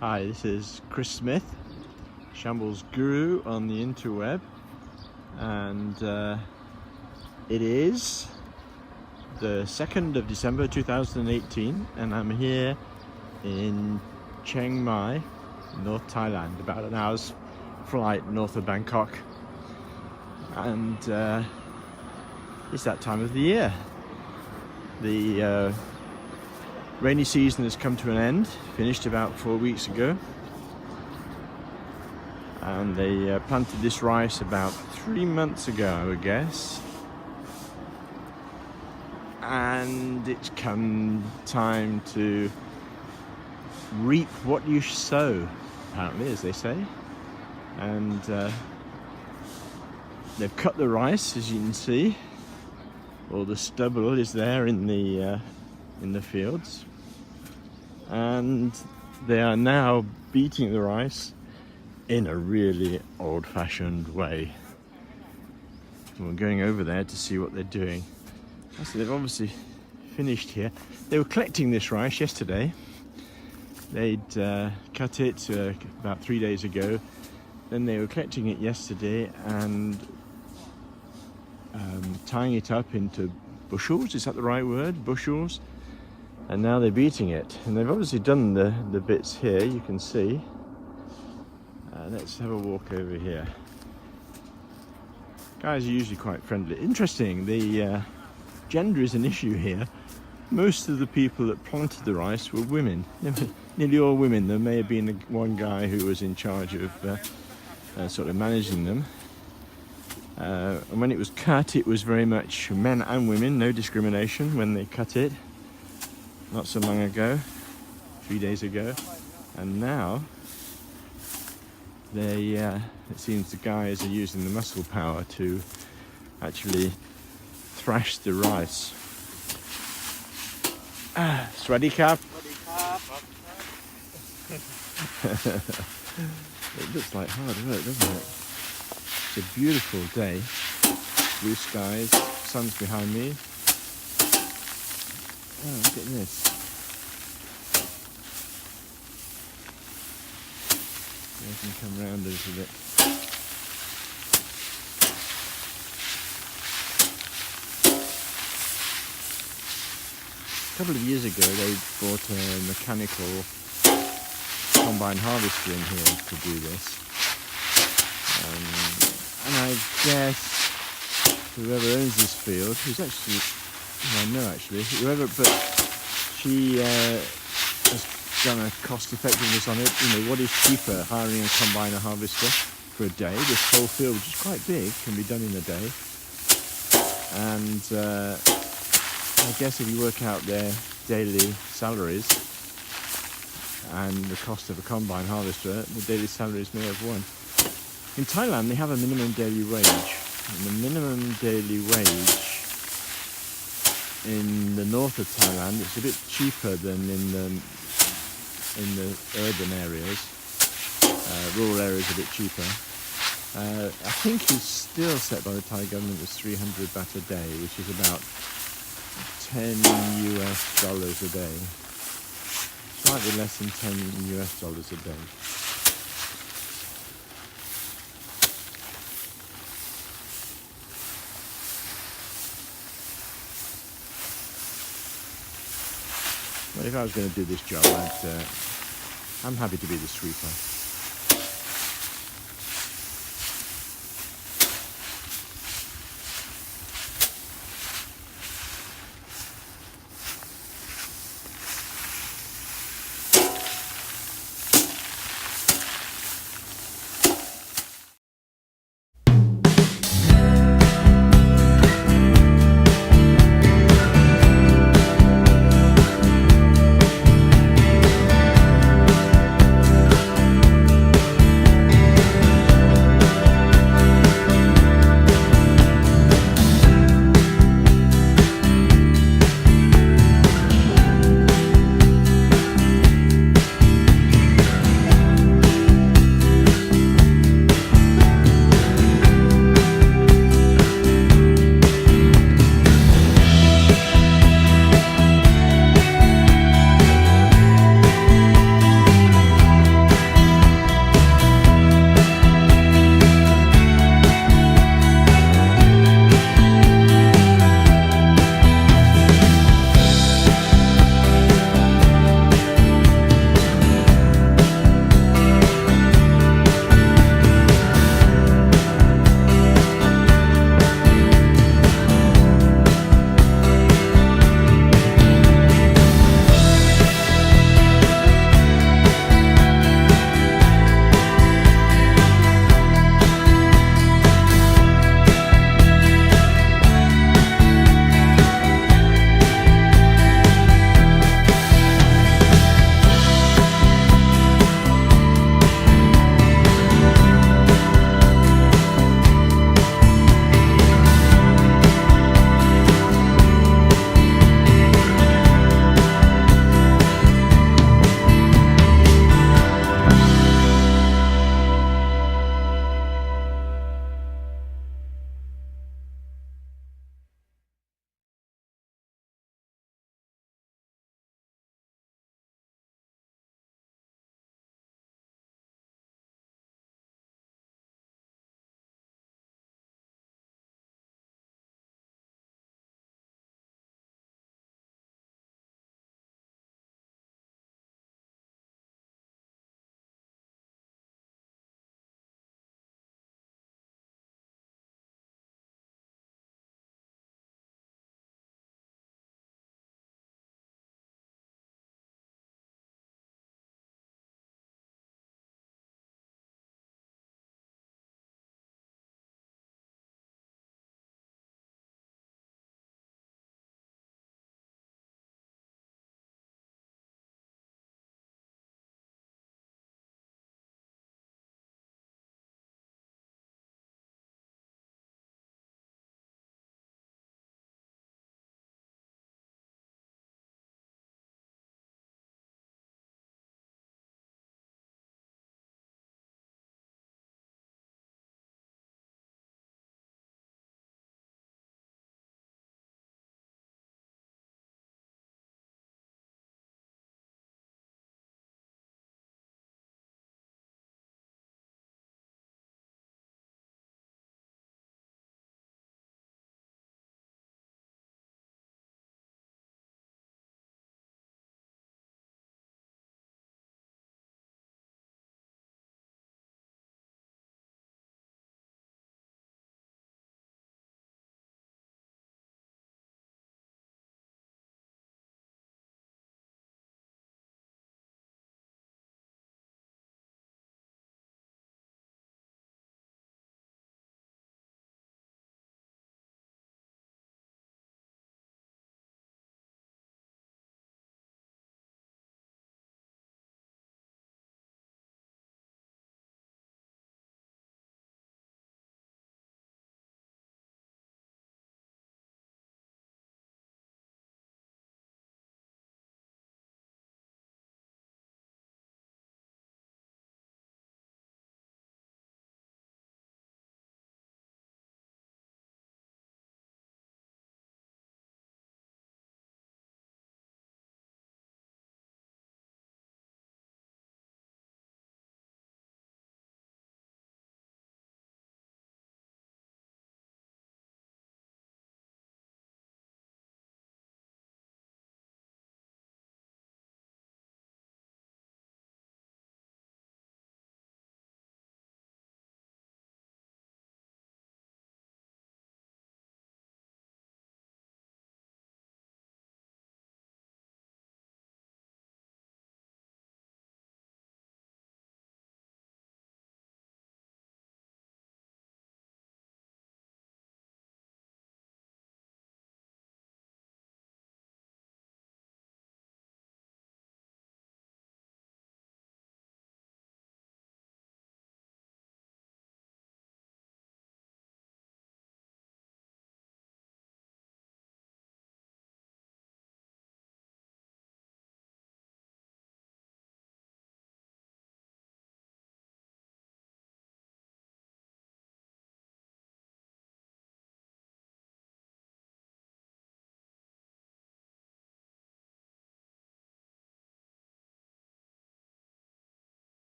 Hi, this is Chris Smith, Shambles Guru on the interweb, and it is the 2nd of December 2018, and I'm here in Chiang Mai, North Thailand, about an hour's flight north of Bangkok, and it's that time of the year. The rainy season has come to an end, finished about 4 weeks ago, and they planted this rice about 3 months ago, I would guess, and it's come time to reap what you sow, apparently, as they say. And they've cut the rice, as you can see. All the stubble is there in the fields, and they are now beating the rice in a really old-fashioned way. And we're going over there to see what they're doing. So they've obviously finished here. They were collecting this rice yesterday. They'd cut it about 3 days ago. Then they were collecting it yesterday and tying it up into bushels. Is that the right word? Bushels. And now they're beating it. And they've obviously done the bits here, you can see. Let's have a walk over here. Guys are usually quite friendly. Interesting, the gender is an issue here. Most of the people that planted the rice were women. Nearly all women. There may have been one guy who was in charge of sort of managing them. And when it was cut, it was very much men and women, no discrimination when they cut it. Not so long ago, 3 days ago. And now, it seems the guys are using the muscle power to actually thrash the rice. Swadee Krap. It looks like hard work, doesn't it? It's a beautiful day. Blue skies, sun's behind me. Oh, look at this. I can come round a little bit. A couple of years ago they bought a mechanical combine harvester in here to do this. And I guess whoever owns this field, who's actually, whoever, but she has done a cost effectiveness on it. You know, what is cheaper, hiring a combiner harvester for a day? This whole field, which is quite big, can be done in a day. And I guess if you work out their daily salaries and the cost of a combine harvester, the daily salaries may have won. In Thailand, they have a minimum daily wage. And the minimum daily wage in the north of Thailand, it's a bit cheaper than in the urban areas. Rural areas a bit cheaper. I think it's still set by the Thai government as 300 baht a day, which is about $10 US a day. Slightly less than $10 US a day. But if I was going to do this job, I'm happy to be the sweeper.